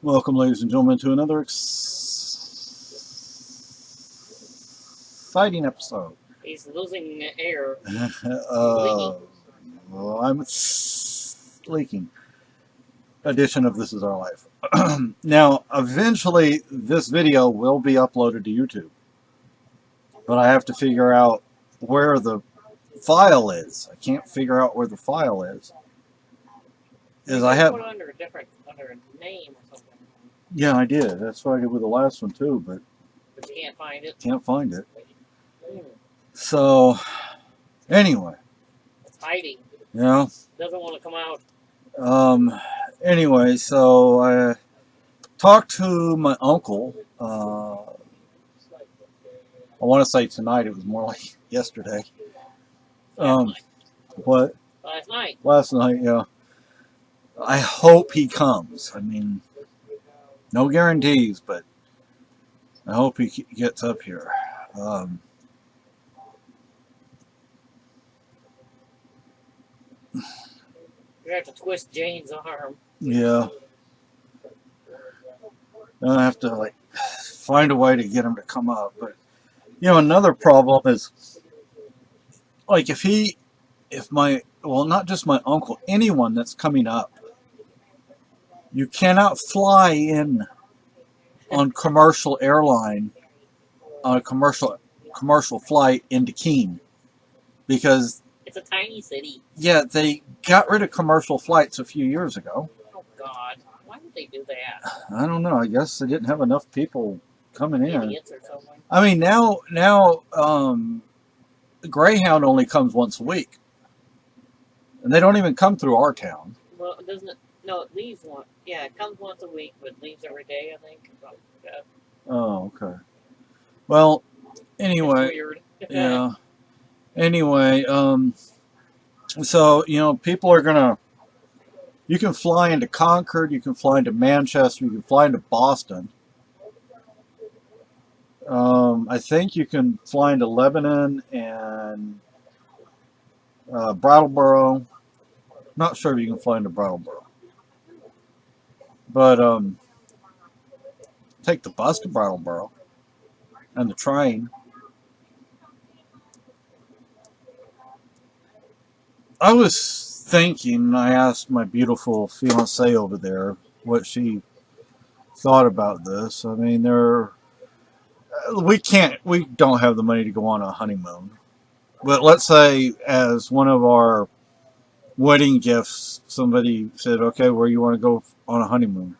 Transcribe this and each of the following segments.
Welcome, ladies and gentlemen, to another exciting episode. He's losing air. uh, well, I'm leaking edition of This Is Our Life. Now, eventually, this video will be uploaded to YouTube, but I have to figure out where the file is. I can't figure out where the file is. You I have, put it under a name or something. yeah, I did. That's what I did with the last one too, but you can't find it. Can't find it. So, anyway. It's hiding. Yeah. Doesn't want to come out. Anyway, so I talked to my uncle. I want to say tonight. It was more like yesterday. What? Last night. Last night, yeah. I hope he comes. I mean, no guarantees, but I hope he gets up here. You have to twist Jane's arm. Yeah. I have to like find a way to get him to come up. But you know, another problem is like not just my uncle, anyone that's coming up, you cannot fly in on commercial airline on a commercial flight into Keene because it's a tiny city. Yeah, they got rid of commercial flights a few years ago. Oh God, why did they do that? I don't know. I guess they didn't have enough people coming in. Idiots or something. I mean, now Greyhound only comes once a week, and they don't even come through our town. Well, doesn't it? No, it leaves one. Yeah, it comes once a week, but leaves every day, I think. Yeah. Oh, okay. Well, anyway. It's weird. Yeah. Anyway, so, you know, people are going to, you can fly into Concord, you can fly into Manchester, you can fly into Boston. I think you can fly into Lebanon and Brattleboro. Not sure if you can fly into Brattleboro. But take the bus to Brattleboro and the train. I was thinking, I asked my beautiful fiancée over there what she thought about this. I mean, we don't have the money to go on a honeymoon. But let's say as one of our wedding gifts, somebody said, okay, where you want to go on a honeymoon?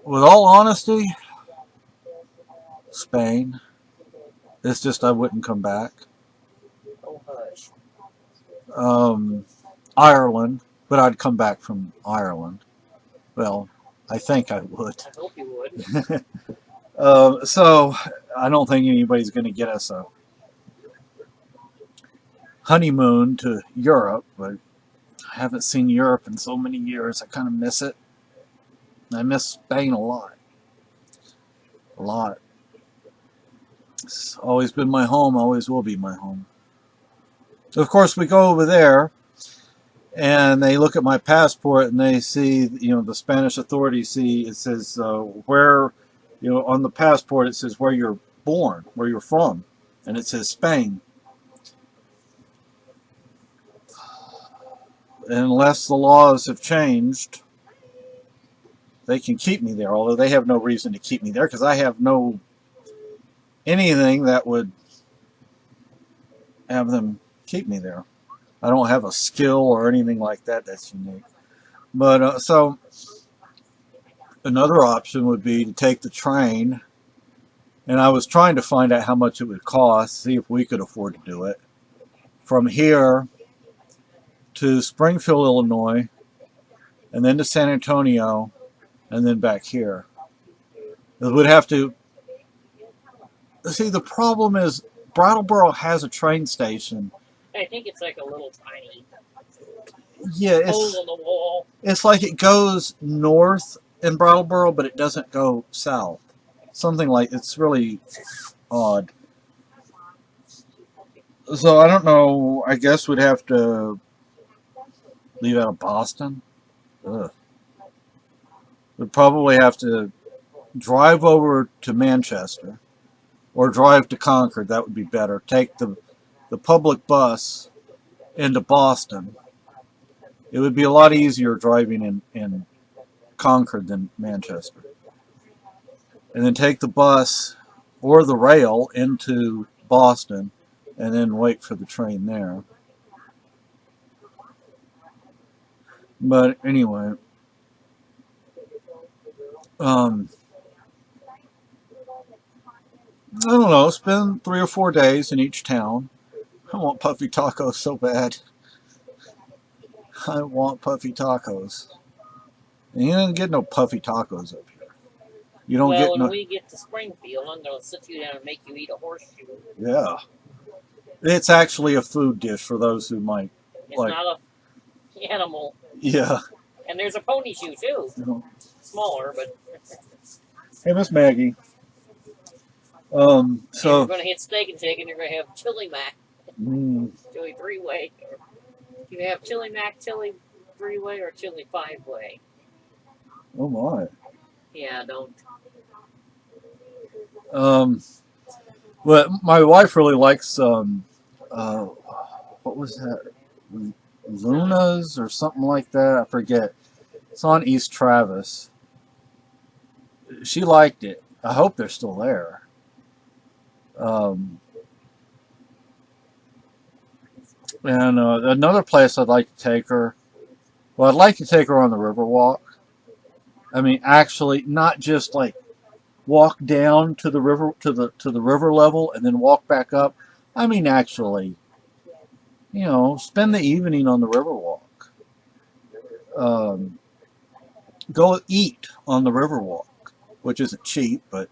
With all honesty, Spain. It's just I wouldn't come back. Oh, hush. Ireland, but I'd come back from Ireland. Well, I think I would. I hope you would. So I don't think anybody's going to get us a honeymoon to Europe, but I haven't seen Europe in so many years. I kind of miss it. I miss Spain a lot. A lot. It's always been my home, always will be my home. Of course, we go over there, and they look at my passport, and they see, you know, the Spanish authorities see, it says where, you know, on the passport it says where you're born, where you're from, and it says Spain. And unless the laws have changed, they can keep me there, although they have no reason to keep me there because I have no anything that would have them keep me there. I don't have a skill or anything like that that's unique. But so another option would be to take the train, and I was trying to find out how much it would cost, see if we could afford to do it, from here to Springfield, Illinois, and then to San Antonio, and then back here. It would have to... See, the problem is Brattleboro has a train station. I think it's like a little tiny hole in the wall. It's like it goes north in Brattleboro, but it doesn't go south. Something like, it's really odd. So I don't know. I guess we'd have to leave out of Boston. Ugh. We'd probably have to drive over to Manchester or drive to Concord. That would be better. Take the public bus into Boston. It would be a lot easier driving in Concord than Manchester. And then take the bus or the rail into Boston and then wait for the train there. But anyway, I don't know, spend 3 or 4 days in each town. I want puffy tacos so bad. I want puffy tacos. And you don't get no puffy tacos up here. You don't Well, get when no. we get to Springfield, I'm going to sit you down and make you eat a horseshoe. Yeah. It's actually a food dish for those who might It's like. not a animal. Yeah. And there's a pony shoe, too. Smaller, but... Hey, Miss Maggie. So. And you're going to hit Steak and Shake, and you're going to have Chili Mac. Chili 3-way. You have Chili Mac, Chili 3-way, or Chili 5-way. Oh my. Yeah, don't. But my wife really likes what was that? Luna's or something like that. I forget. It's on East Travis. She liked it. I hope they're still there. And another place I'd like to take her. Well, I'd like to take her on the Riverwalk. I mean, actually, not just like walk down to the river to the river level and then walk back up. I mean, actually, spend the evening on the Riverwalk. Go eat on the Riverwalk, which isn't cheap, but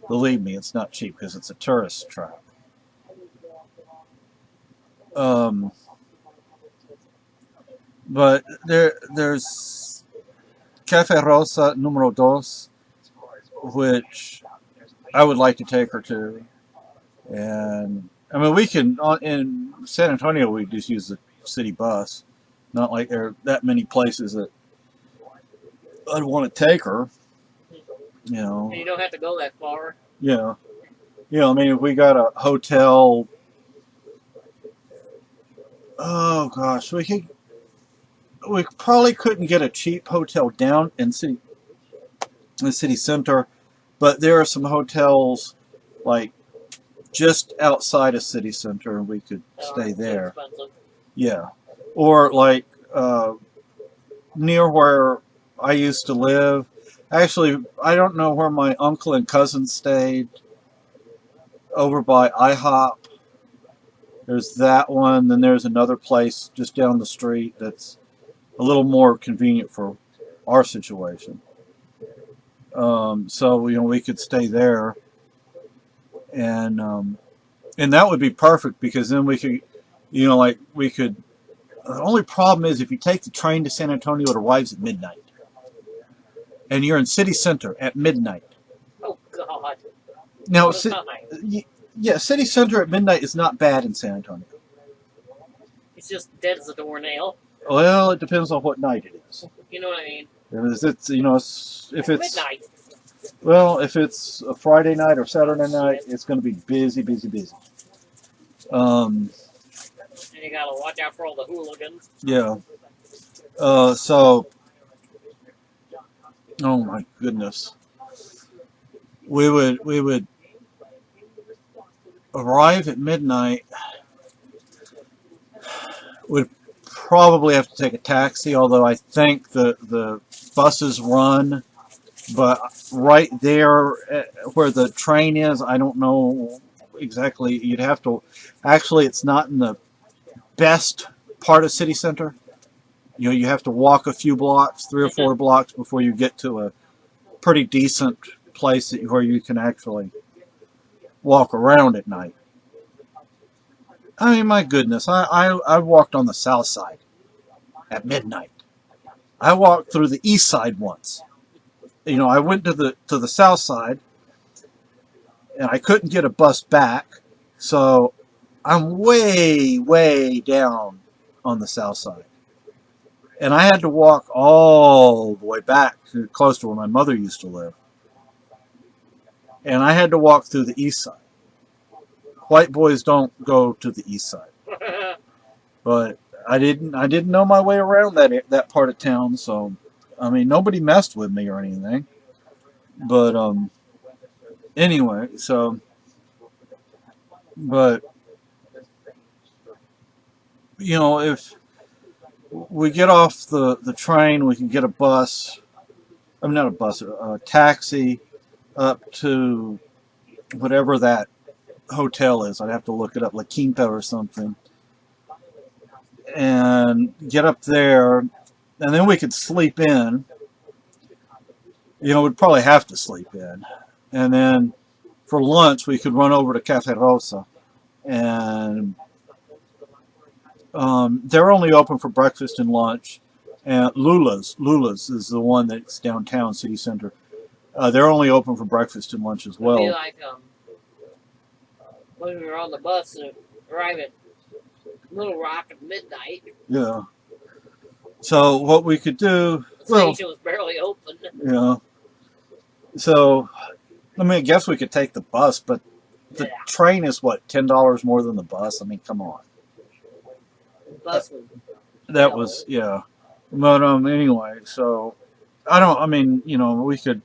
believe me, it's not cheap because it's a tourist trap. But there's Cafe Rosa Numero Dos, which I would like to take her to. And I mean, we can in San Antonio we just use the city bus. Not like there are that many places that I'd want to take her. And you don't have to go that far. Yeah. I mean, if we got a hotel. Oh gosh, we probably couldn't get a cheap hotel down in the city center, but there are some hotels like just outside of city center, and we could stay there. Yeah, or like near where I used to live. Actually, I don't know where my uncle and cousin stayed. Over by IHOP. There's that one. Then there's another place just down the street that's a little more convenient for our situation. So we could stay there, and that would be perfect because then we could, we could. The only problem is if you take the train to San Antonio, it arrives at midnight, and you're in city center at midnight. Oh God! Now, yeah, city center at midnight is not bad in San Antonio. It's just dead as a doornail. Well, it depends on what night it is. You know what I mean? If it's midnight. Well, if it's a Friday night or Saturday night, it's going to be busy, busy, busy. And you gotta watch out for all the hooligans. Yeah. Oh my goodness. We would arrive at midnight. We'd probably have to take a taxi, although I think the buses run. But right there where the train is, I don't know exactly. You'd have to. Actually, it's not in the best part of city center. You have to walk a few blocks, 3 or 4 blocks, before you get to a pretty decent place where you can actually walk around at night. I mean, my goodness, I walked on the south side at midnight. I walked through the east side once. I went to the south side, and I couldn't get a bus back, so I'm way, way down on the south side. And I had to walk all the way back to close to where my mother used to live. And I had to walk through the east side. White boys don't go to the east side. But I didn't know my way around that part of town, so I mean nobody messed with me or anything. But anyway, so but you know, if we get off the train, we can get a bus. I'm not a bus, a taxi up to whatever that hotel is. I'd have to look it up, La Quinta or something, and get up there, and then we could sleep in. You know, we'd probably have to sleep in, and then for lunch we could run over to Cafe Rosa, and they're only open for breakfast and lunch. And Lula's is the one that's downtown city center. They're only open for breakfast and lunch as well. It'd be like when we were on the bus and arrive at Little Rock at midnight. Yeah. So what we could do? The station was barely open. Yeah. So, I mean, I guess we could take the bus, but the train is what, $10 more than the bus? I mean, come on. The bus was. That was, yeah. But anyway, so I mean, you know, we could.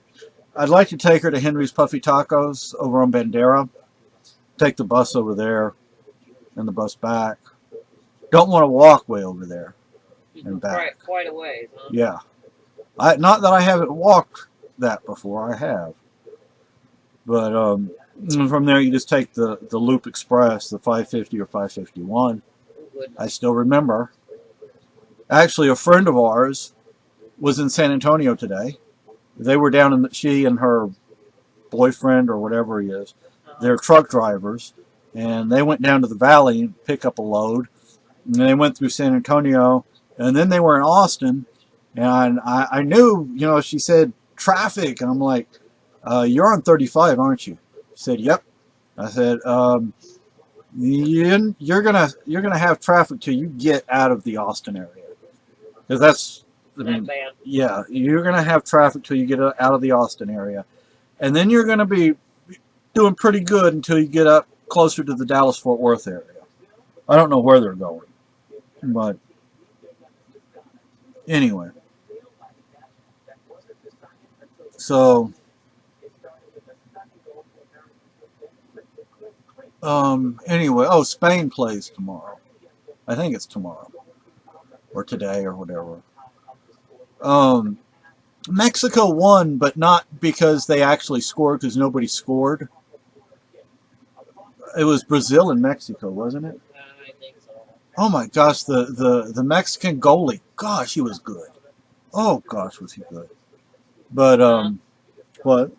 I'd like to take her to Henry's Puffy Tacos over on Bandera. Take the bus over there, and the bus back. Don't want to walk way over there and back. Quite a ways, huh? Yeah. Not that I haven't walked that before. I have. But from there, you just take the Loop Express, the 550 or 551. I still remember. Actually, a friend of ours was in San Antonio today. They were down in she and her boyfriend or whatever he is. They're truck drivers, and they went down to the valley and pick up a load. And they went through San Antonio, and then they were in Austin. And I knew, you know, she said traffic, and I'm like, "You're on 35, aren't you?" She said, "Yep." I said, "You're gonna have traffic till you get out of the Austin area." Because that's, I mean, yeah, you're going to have traffic till you get out of the Austin area. And then you're going to be doing pretty good until you get up closer to the Dallas-Fort Worth area. I don't know where they're going. But anyway. So, anyway, oh, Spain plays tomorrow. I think it's tomorrow. Or today, or whatever. Mexico won, but not because they actually scored, because nobody scored. It was Brazil and Mexico, wasn't it? I think so. Oh my gosh, the Mexican goalie. Gosh, he was good. Oh gosh, was he good. But what?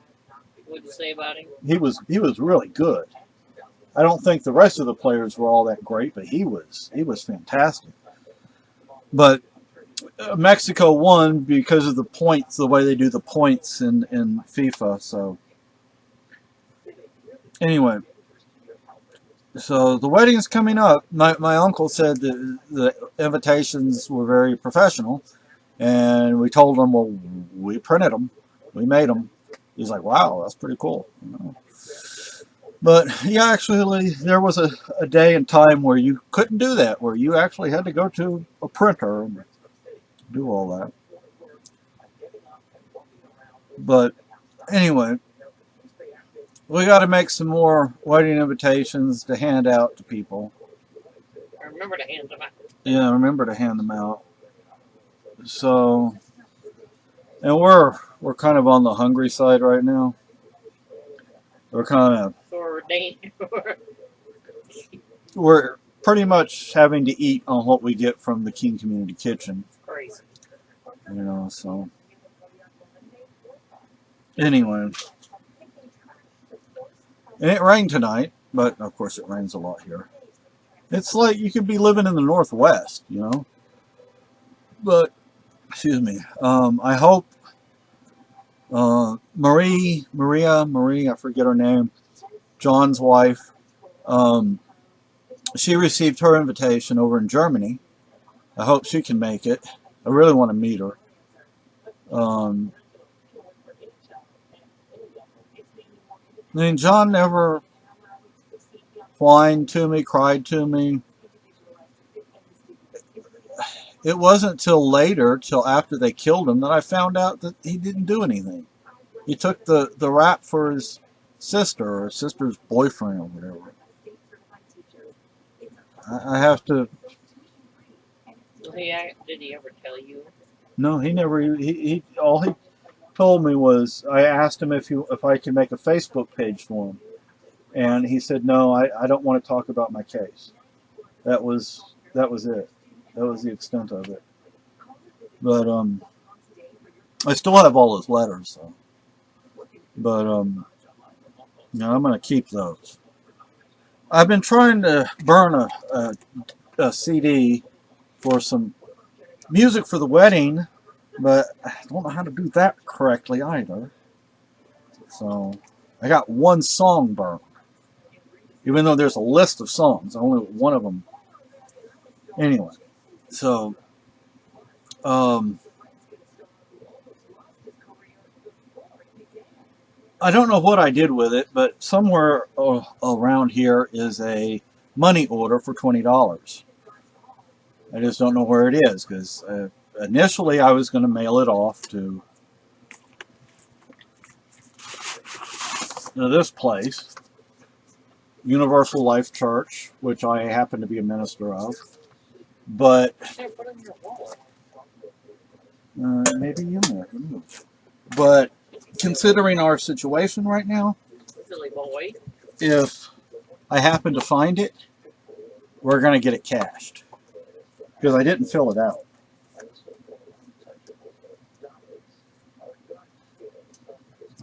What'd you say about him? He was really good. I don't think the rest of the players were all that great, but he was fantastic. But Mexico won because of the points, the way they do the points in FIFA. So anyway, so the wedding is coming up. My uncle said that the invitations were very professional, and we told him, well, we printed them, we made them. He's like, wow, that's pretty cool. You know? But yeah, actually, there was a day and time where you couldn't do that, where you actually had to go to a printer and do all that. But anyway, we got to make some more wedding invitations to hand out to people. Remember to hand them out. Yeah, remember to hand them out. So, and we're kind of on the hungry side right now. We're kind of we're pretty much having to eat on what we get from the King Community Kitchen. Crazy. You know, so anyway. And it rained tonight, but of course it rains a lot here. It's like you could be living in the Northwest, you know. But, excuse me, I hope Marie, I forget her name, John's wife, she received her invitation over in Germany. I hope she can make it. I really want to meet her. I mean, John never whined to me, cried to me. It wasn't till later, till after they killed him, that I found out that he didn't do anything. He took the rap for his sister or his sister's boyfriend or whatever. I have to. Yeah, did he ever tell you? No, he never. He all he told me was I asked him if I could make a Facebook page for him, and he said no. I don't want to talk about my case. That was it. That was the extent of it. But I still have all his letters, so. But I'm gonna keep those. I've been trying to burn a CD for some music for the wedding, but I don't know how to do that correctly either. So I got one song burned, even though there's a list of songs. Only one of them. Anyway, so I don't know what I did with it, but somewhere around here is a money order for $20. I just don't know where it is because initially I was going to mail it off to this place, Universal Life Church, which I happen to be a minister of. But maybe you know. But considering our situation right now, Silly boy. if I happen to find it, we're going to get it cashed because I didn't fill it out.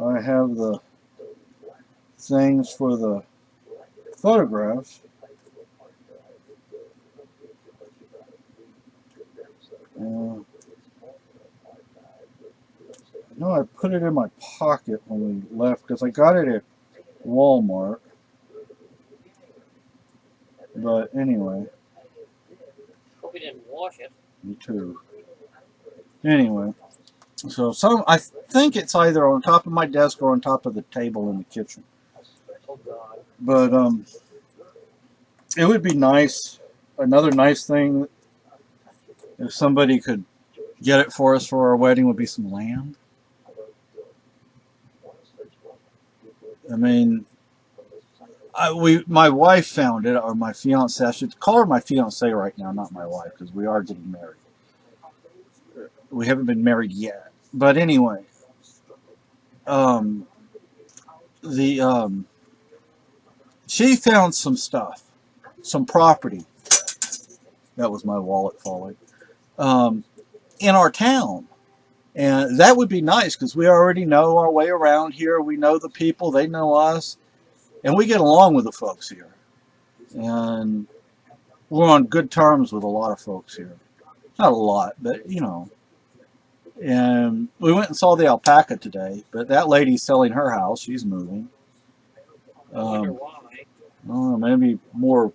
I have the things for the photographs. No, I put it in my pocket when we left because I got it at Walmart. But anyway. Hope we didn't wash it. Me too. Anyway. So I think it's either on top of my desk or on top of the table in the kitchen. Oh God. But it would be nice. Another nice thing, if somebody could get it for us for our wedding, would be some land. I mean, my wife found it, or my fiance. I should call her my fiance right now, not my wife, because we are getting married. We haven't been married yet, but anyway, she found some stuff, some property. That was my wallet falling. In our town. And that would be nice because we already know our way around here. We know the people, they know us, and we get along with the folks here. And we're on good terms with a lot of folks here. Not a lot, but you know. And we went and saw the alpaca today, but that lady's selling her house. She's moving. I wonder why. Maybe more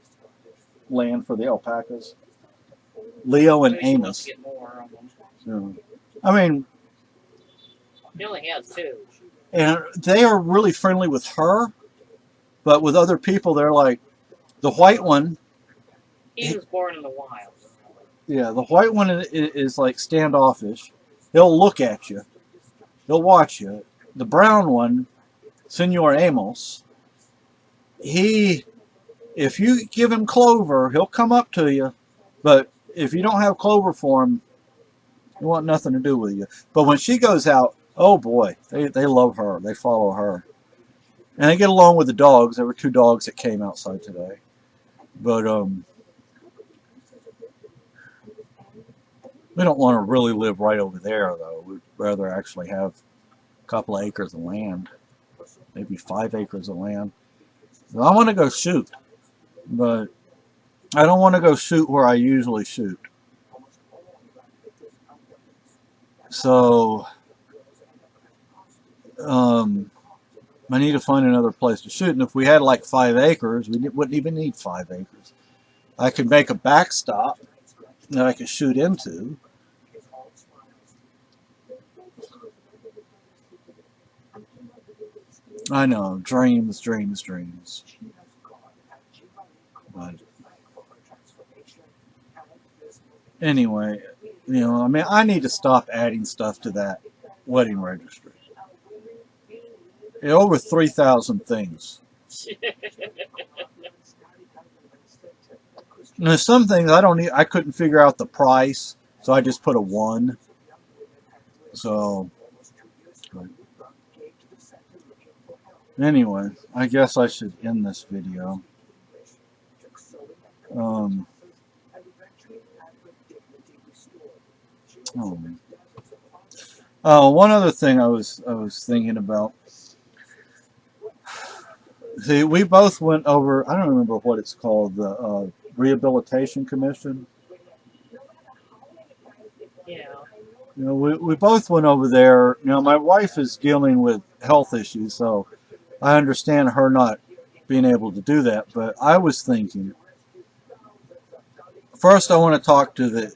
land for the alpacas. Leo and Maybe she wants Amos. to get more of them. So, I mean, He only has 2. and they are really friendly with her, but with other people, they're like, the white one. He was born in the wild. Yeah, the white one is like standoffish. He'll look at you. He'll watch you. The brown one, Senor Amos, if you give him clover, he'll come up to you. But if you don't have clover for him, he want nothing to do with you. But when she goes out, oh boy, they love her. They follow her. And they get along with the dogs. There were 2 dogs that came outside today. But we don't want to really live right over there, though. We'd rather actually have a couple of acres of land. Maybe 5 acres of land. So I want to go shoot. But I don't want to go shoot where I usually shoot. So I need to find another place to shoot. And if we had like 5 acres, we wouldn't even need 5 acres. I could make a backstop that I could shoot into. I know, dreams, dreams, dreams. But anyway, I mean, I need to stop adding stuff to that wedding registry. Over 3,000 things. And there's some things I couldn't figure out the price, so I just put a 1. So, anyway, I guess I should end this video. One other thing I was thinking about. See, we both went over. I don't remember what it's called, the Rehabilitation Commission. Yeah. We both went over there. My wife is dealing with health issues, so I understand her not being able to do that. But I was thinking, first I want to talk to the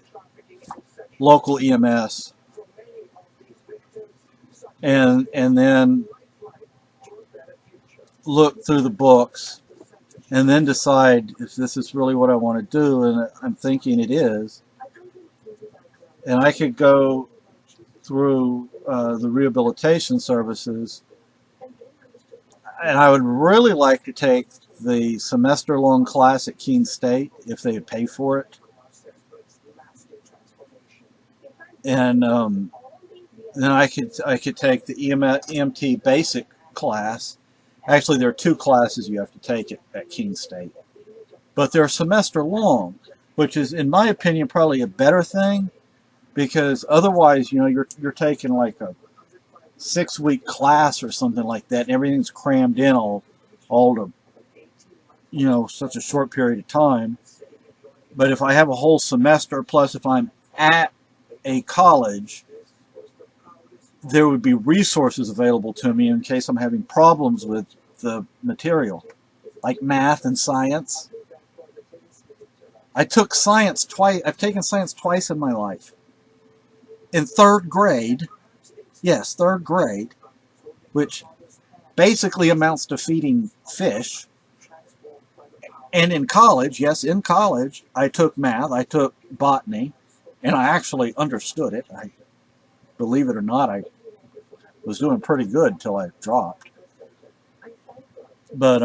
local EMS, and then look through the books, and then decide if this is really what I want to do. And I'm thinking it is. And I could go through the rehabilitation services, and I would really like to take the semester-long class at Keene State if they would pay for it. And then I could take the EMT basic class. Actually, there are 2 classes you have to take at Keene State, but they're semester long, which is, in my opinion, probably a better thing, because otherwise, you're taking like a 6-week class or something like that, and everything's crammed in all to such a short period of time. But if I have a whole semester, plus if I'm at a college, there would be resources available to me in case I'm having problems with the material, like math and science. I took science twice. I've taken science twice in my life. In 3rd grade, yes, 3rd grade, which basically amounts to feeding fish. And in college, yes, in college, I took math, I took botany, and I actually understood it. Believe it or not, I was doing pretty good until I dropped. But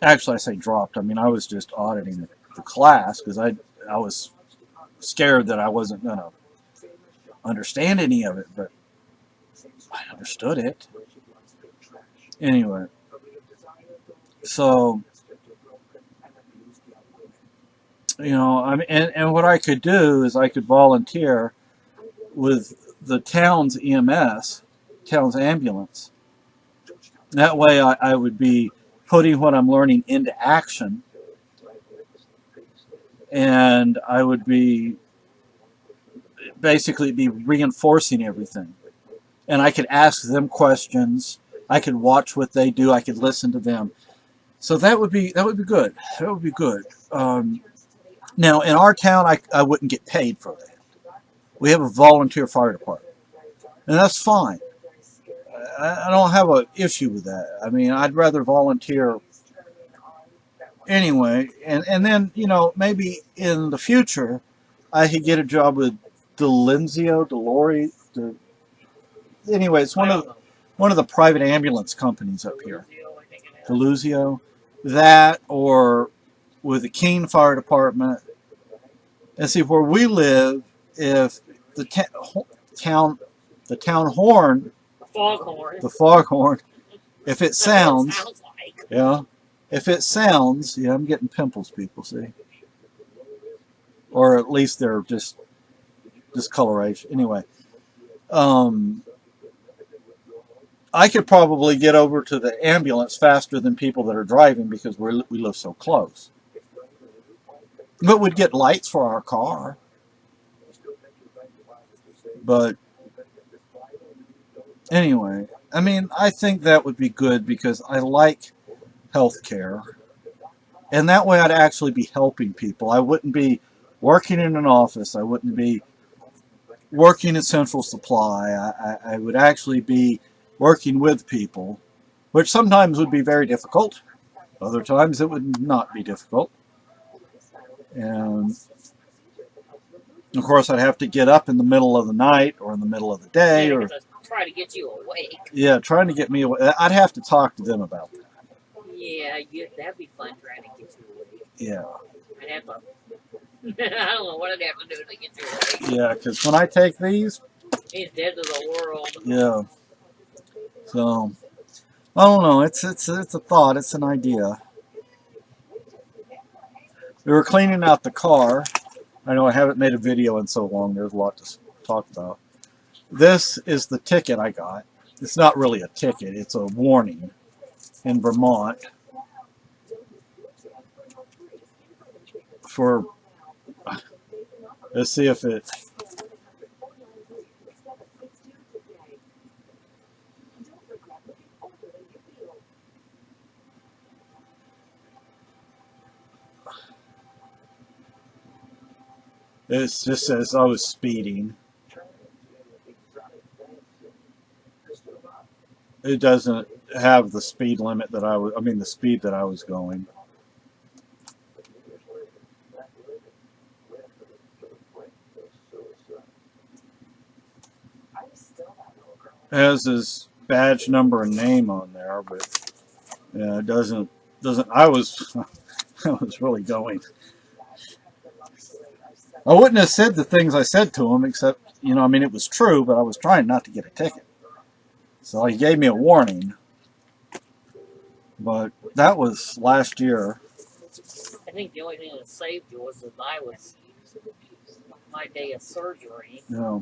actually, I say dropped. I mean, I was just auditing the class because I was scared that I wasn't going to understand any of it, but I understood it. Anyway, so I mean, and what I could do is I could volunteer with the town's EMS, town's ambulance. That way I would be putting what I'm learning into action, and I would be basically reinforcing everything. And I could ask them questions. I could watch what they do. I could listen to them. So that would be good. That would be good. Now, in our town, I wouldn't get paid for that. We have a volunteer fire department, and that's fine. I don't have an issue with that. I mean, I'd rather volunteer anyway. And then, maybe in the future, I could get a job with Delory. Anyway, it's one of the private ambulance companies up here. Deluzio. That, or with the Keene Fire Department. And see, where we live, if the town horn, the foghorn, if it sounds, if it sounds, I'm getting pimples, people, see, or at least they're just discoloration. Anyway, I could probably get over to the ambulance faster than people that are driving because we live so close. But we'd get lights for our car. But anyway, I mean, I think that would be good because I like healthcare. And that way I'd actually be helping people. I wouldn't be working in an office. I wouldn't be working at Central Supply. I would actually be working with people, which sometimes would be very difficult. Other times it would not be difficult. And of course, I'd have to get up in the middle of the night or in the middle of the day, Yeah, or to try to get you awake. yeah, trying to get me away. I'd have to talk to them about that. Yeah, that'd be fun trying to get you awake. Yeah. I'd have to. I don't know what I'd have to do to get you awake. Yeah, because when I take these, He's dead to the world. yeah. So I don't know. It's a thought. It's an idea. We were cleaning out the car. I know I haven't made a video in so long. There's a lot to talk about. This is the ticket I got. It's not really a ticket. It's a warning in Vermont for. Let's see if it. It just says I was speeding. It doesn't have the speed limit that I mean, the speed that I was going. It has his badge number and name on there, but yeah, it doesn't. I was I was really going. I wouldn't have said the things I said to him, except, I mean, it was true, but I was trying not to get a ticket. So he gave me a warning. But that was last year. I think the only thing that saved you was that I was my day of surgery. Yeah.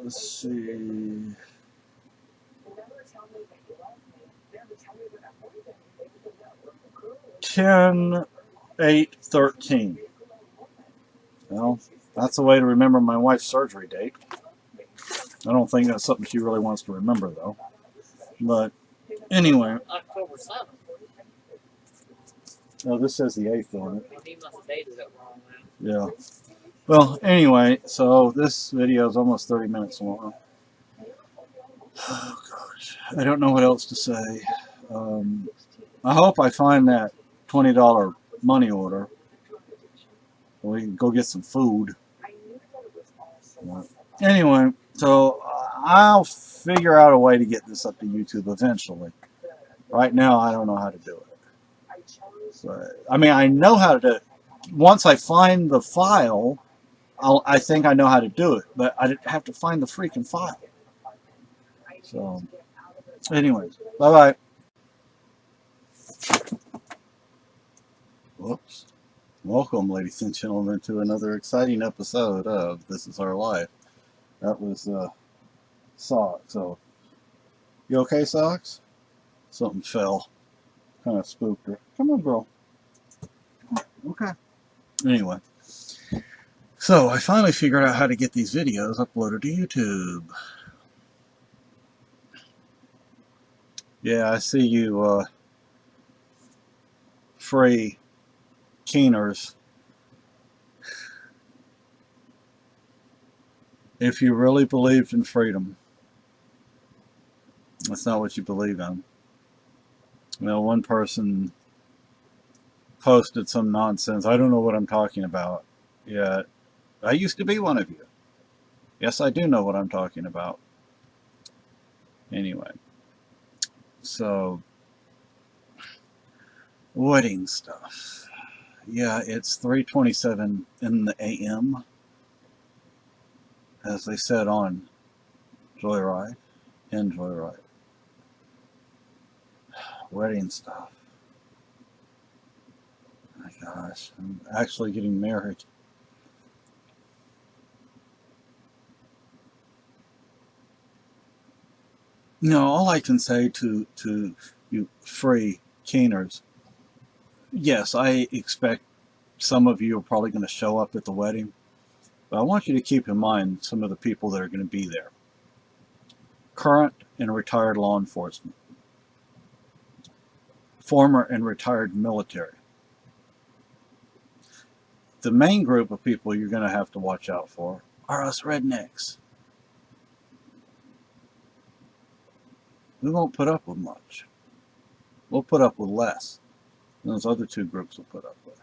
Let's see. 10/8/13. Well, that's a way to remember my wife's surgery date. I don't think that's something she really wants to remember, though. But anyway. October 7th. Oh, this says the 8th on it. He must have dated it wrong, man. Yeah. Well, anyway, so this video is almost 30 minutes long. Oh, gosh. I don't know what else to say. I hope I find that $20 money order. We can go get some food. Anyway, so I'll figure out a way to get this up to YouTube eventually. Right now, I don't know how to do it. So, I mean, I know how to do it. Once I find the file, I think I know how to do it, but I have to find the freaking file. So, anyway, bye-bye. Whoops. Welcome, ladies and gentlemen, to another exciting episode of This Is Our Life. That was Socks. So, you okay, Socks? Something fell. Kind of spooked her. Come on, girl. Okay. Anyway. So, I finally figured out how to get these videos uploaded to YouTube. Yeah, I see you free keeners. If you really believed in freedom, that's not what you believe in. One person posted some nonsense. I don't know what I'm talking about. Yeah, I used to be one of you. Yes, I do know what I'm talking about. Anyway, so wedding stuff. Yeah, it's 3:27 in the a.m. as they said on Joyride, in Joyride. Wedding stuff. My gosh, I'm actually getting married. All I can say to you free keeners, yes, I expect some of you are probably going to show up at the wedding, but I want you to keep in mind some of the people that are going to be there. Current and retired law enforcement, former and retired military. The main group of people you're going to have to watch out for are us rednecks. We won't put up with much. We'll put up with less than those other two groups will put up with.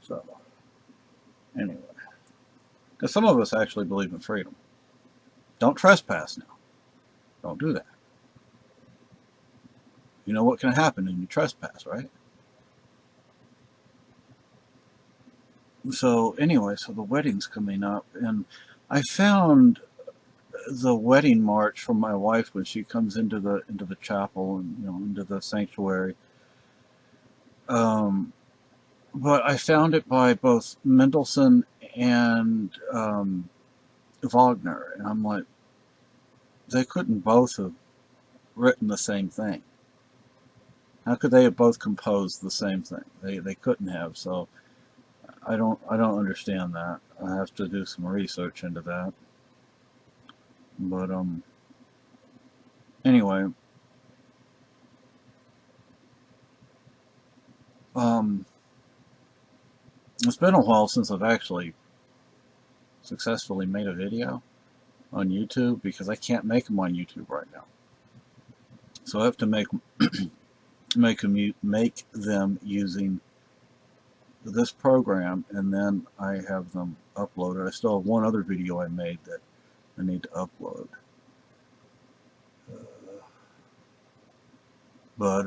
So, anyway. Because some of us actually believe in freedom. Don't trespass now. Don't do that. You know what can happen when you trespass, right? So anyway, so the wedding's coming up, and I found the wedding march from my wife when she comes into the chapel and into the sanctuary. But I found it by both Mendelssohn and Wagner, and I'm like, they couldn't both have written the same thing. How could they have both composed the same thing? They couldn't have. So I don't understand that. I have to do some research into that. But anyway, it's been a while since I've actually successfully made a video on YouTube because I can't make them on YouTube right now. So I have to make them using this program, and then I have them uploaded. I still have one other video I made that I need to upload. But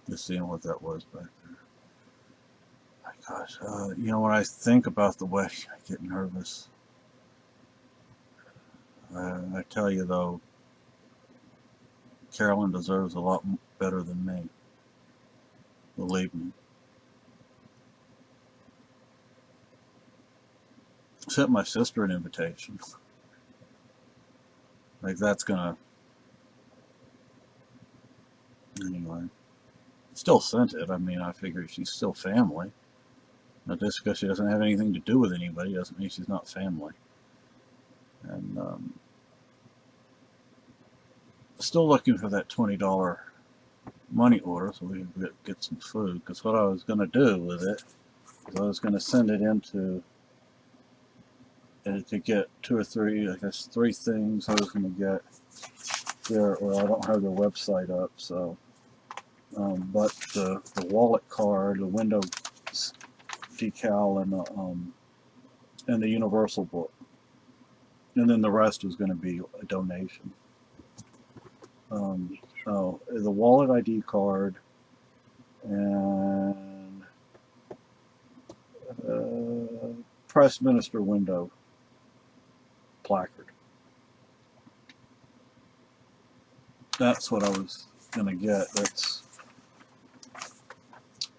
just seeing what that was back there. My gosh, when I think about the wedding, I get nervous. I tell you though, Carolyn deserves a lot better than me. Believe me. I sent my sister an invitation. Like that's gonna... Anyway. Still sent it. I mean, I figure she's still family. Not just because she doesn't have anything to do with anybody doesn't mean she's not family. And still looking for that $20 money order so we can get some food. Because what I was going to do with it is I was going to send it into to get 2 or 3, I guess 3 things I was going to get there. Well, I don't have their website up, so but the wallet card, the window decal, and the universal book, and then the rest was going to be a donation. So the wallet ID card and press minister window placard. That's what I was going to get. That's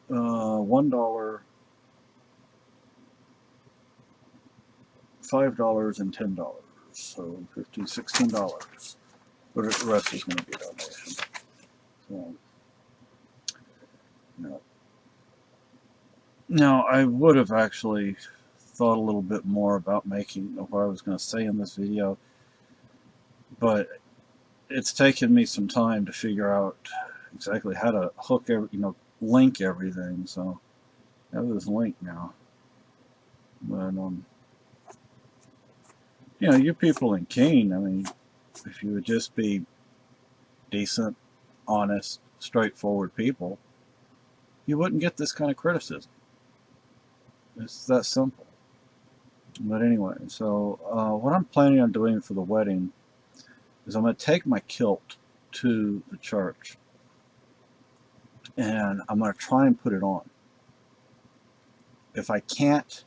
$1, $5, and $10. So $15, $16. But the rest is going to be a donation. So, now I would have actually thought a little bit more about making what I was going to say in this video, but it's taken me some time to figure out exactly how to hook link everything. So I have this link now. But you people in Keene, I mean, if you would just be decent, honest, straightforward people, you wouldn't get this kind of criticism. It's that simple. But anyway, so what I'm planning on doing for the wedding is I'm going to take my kilt to the church and I'm going to try and put it on. If I can't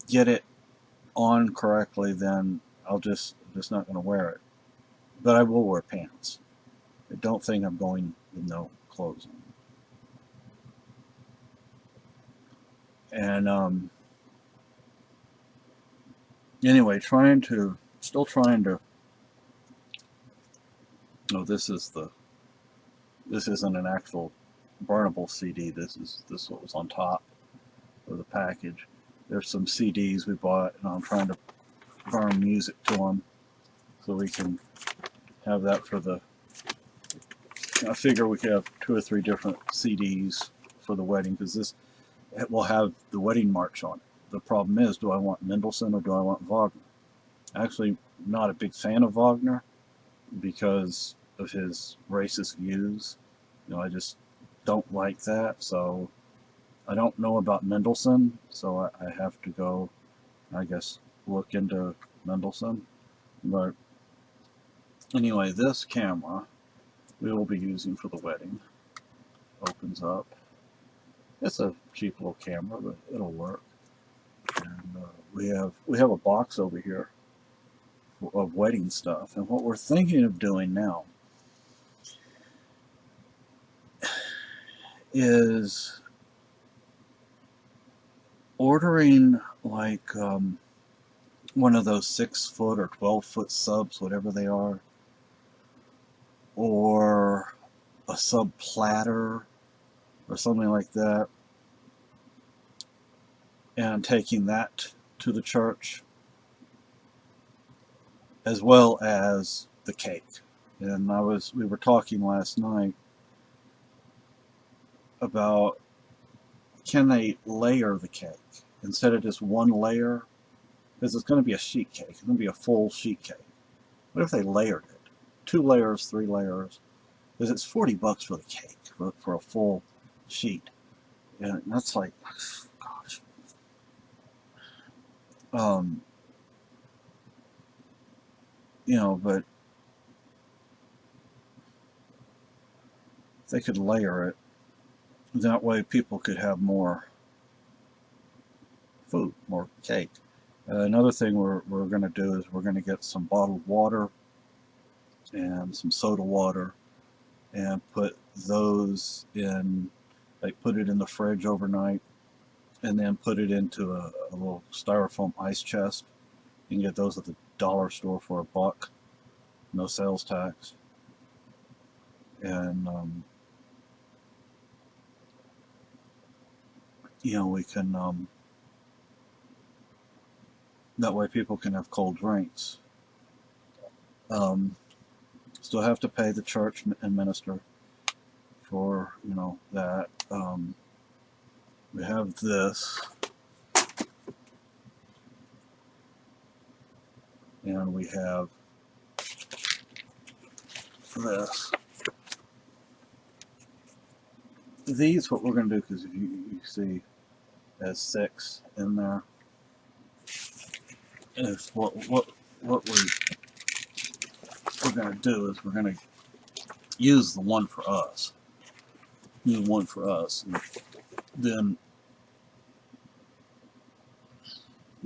get it on correctly, then I'm just not going to wear it. But I will wear pants. I don't think I'm going with no clothes on. And anyway, still trying to. No, this isn't an actual burnable CD. This is what was on top of the package. There's some CDs we bought, and I'm trying to burn music to them so we can have that for the. I figure we could have 2 or 3 different CDs for the wedding, because this it will have the wedding march on it. The problem is, do I want Mendelssohn or do I want Wagner? Actually, not a big fan of Wagner because of his racist views. I just don't like that. So I don't know about Mendelssohn, so I have to go, I guess, look into Mendelssohn. But anyway, this camera we will be using for the wedding. Opens up. It's a cheap little camera, but it'll work. And we have a box over here of wedding stuff. And what we're thinking of doing now is ordering like one of those 6-foot or 12-foot subs, whatever they are, or a sub platter or something like that, and taking that to the church, as well as the cake. And we were talking last night about, can they layer the cake instead of just one layer? Because it's going to be a sheet cake. It's going to be a full sheet cake. What if they layered it? 2 layers, 3 layers? Because it's $40 for the cake, for a full sheet. And that's like, gosh. But if they could layer it, that way people could have more food, more cake. Another thing we're going to do is we're going to get some bottled water and some soda water and put those in, like put it in the fridge overnight and then put it into a little styrofoam ice chest. You can get those at the dollar store for $1, no sales tax. And we can that way people can have cold drinks. Still have to pay the church and minister for that. We have this, and we have this. These, what we're going to do, because you see there's 6 in there, is what we're going to do is we're going to use the one for us. Use one for us, and then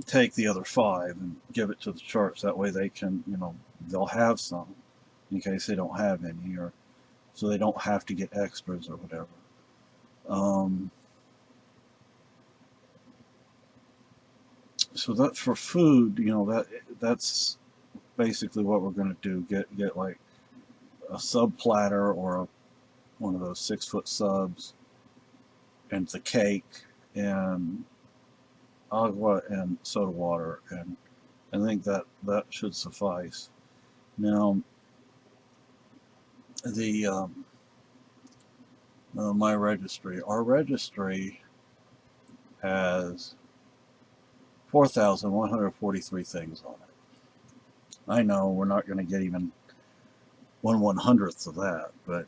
take the other 5 and give it to the church. That way they can, they'll have some in case they don't have any, or so they don't have to get extras or whatever. So that's for food. That's basically what we're going to do. Get like a sub platter or one of those 6-foot subs, and the cake and agua and soda water, and I think that should suffice. Now, the my registry, our registry has 4,143 things on it. I know we're not going to get even 1/100th of that, but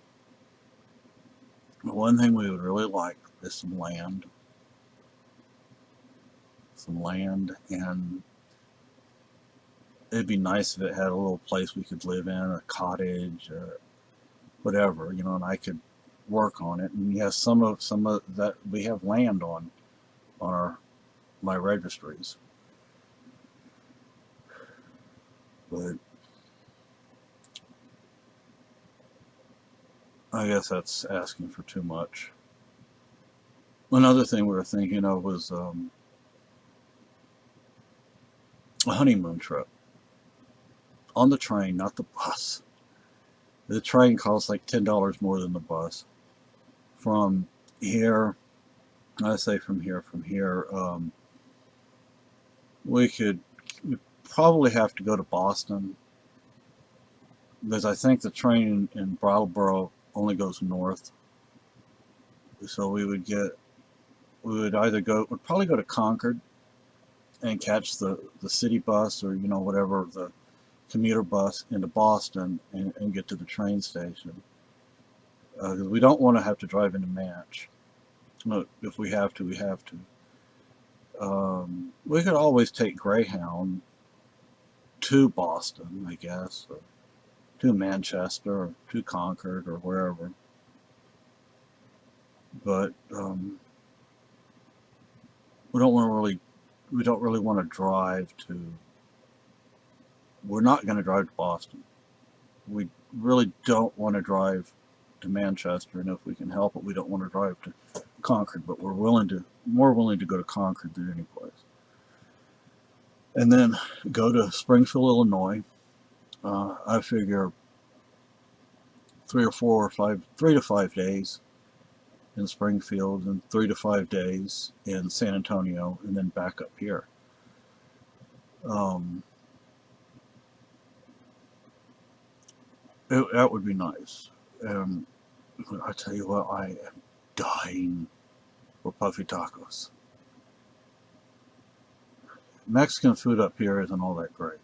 one thing we would really like is some land. And it'd be nice if it had a little place we could live in, a cottage or whatever, and I could work on it. And yes, some of that we have land on my registries, but I guess that's asking for too much. Another thing we were thinking of was a honeymoon trip on the train, not the bus. The train costs like $10 more than the bus. From here, I say from here, we'd probably have to go to Boston, because I think the train in Brattleboro only goes north. So we'd probably go to Concord and catch the city bus, or whatever, the commuter bus into Boston, and get to the train station. Because we don't want to have to drive into Match. No, if we have to, we have to. We could always take Greyhound to Boston, I guess, or to Manchester, or to Concord, or wherever. But we don't really want to drive to. We're not going to drive to Boston. We really don't want to drive to Manchester, and if we can help it, we don't want to drive to Concord. But we're more willing to go to Concord than any place. And then go to Springfield, Illinois. I figure 3 to 5 days in Springfield, and 3 to 5 days in San Antonio, and then back up here. That would be nice. I tell you what, I am dying for puffy tacos. Mexican food up here isn't all that great,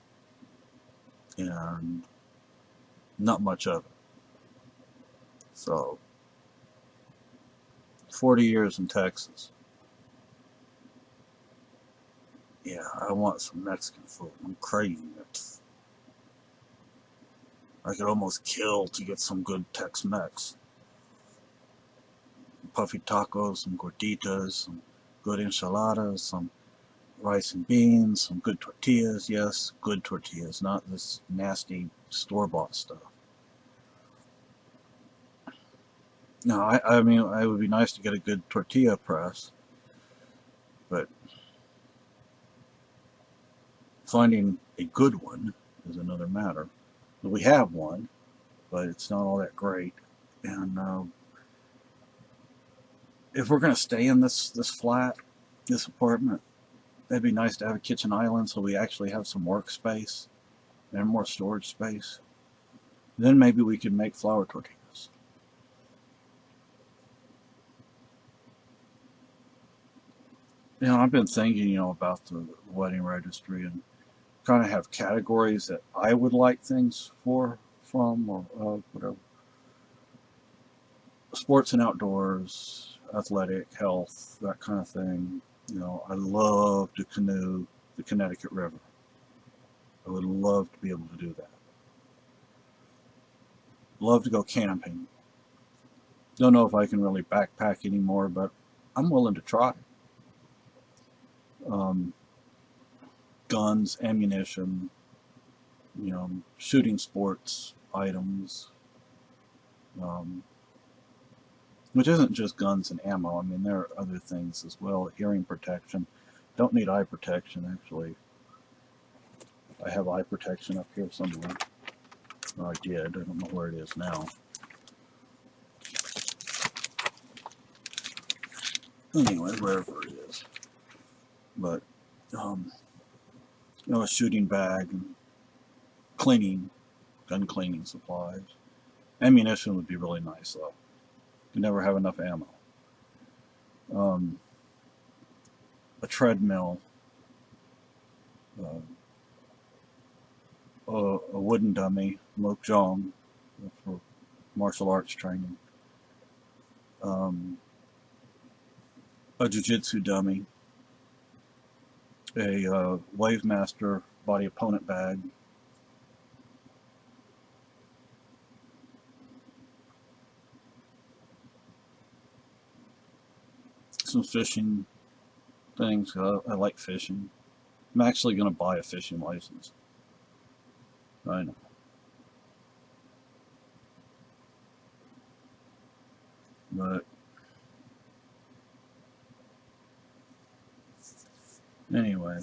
and not much of it. So, 40 years in Texas. Yeah, I want some Mexican food. I'm craving it. I could almost kill to get some good Tex-Mex. Puffy tacos, some gorditas, some good enchiladas, some rice and beans, some good tortillas. Yes, good tortillas, not this nasty store-bought stuff. No, I mean, it would be nice to get a good tortilla press, but finding a good one is another matter. We have one, but it's not all that great. And if we're going to stay in this flat, this apartment, it'd be nice to have a kitchen island so we actually have some workspace and more storage space. Then maybe we could make flour tortillas. I've been thinking, about the wedding registry, and kind of have categories that I would like things from, or whatever. Sports and outdoors, athletic, health, that kind of thing. I love to canoe the Connecticut River. I would love to be able to do that. Love to go camping. Don't know if I can really backpack anymore, but I'm willing to try. Guns, ammunition, shooting sports items, which isn't just guns and ammo. I mean, there are other things as well. Hearing protection. Don't need eye protection, actually. I have eye protection up here somewhere. Or I did. I don't know where it is now. Anyway, wherever it is. But, a shooting bag, and gun cleaning supplies. Ammunition would be really nice, though. You never have enough ammo. A treadmill. A wooden dummy, mokjong, for martial arts training. A jiu-jitsu dummy. A Wave Master body opponent bag. Some fishing things. I like fishing. I'm actually going to buy a fishing license. I know. But anyway,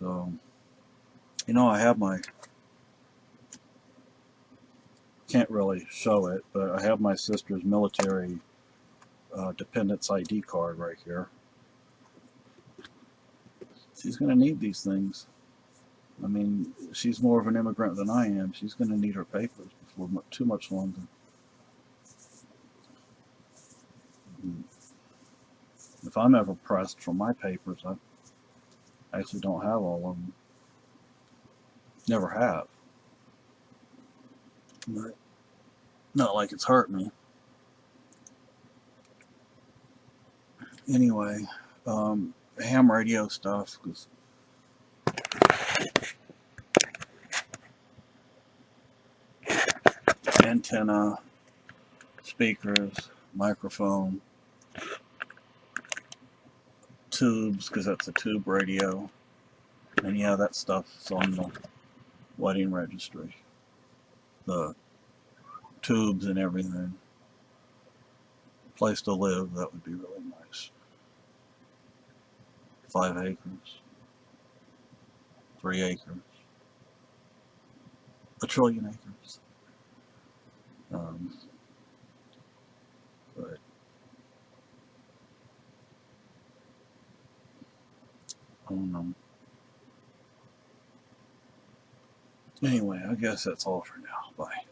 so I have can't really show it, but I have my sister's military dependence ID card right here. She's going to need these things. I mean, she's more of an immigrant than I am. She's going to need her papers before too much longer. if I'm ever pressed for my papers, I actually don't have all of them. Never have. But not like it's hurt me. Anyway, ham radio stuff, because antenna, speakers, microphone, tubes, because that's a tube radio. And yeah, that stuff's on the wedding registry. The tubes and everything. Place to live, that would be really nice. 5 acres. 3 acres. 1,000,000,000 acres. But I don't know. Anyway, I guess that's all for now. Bye.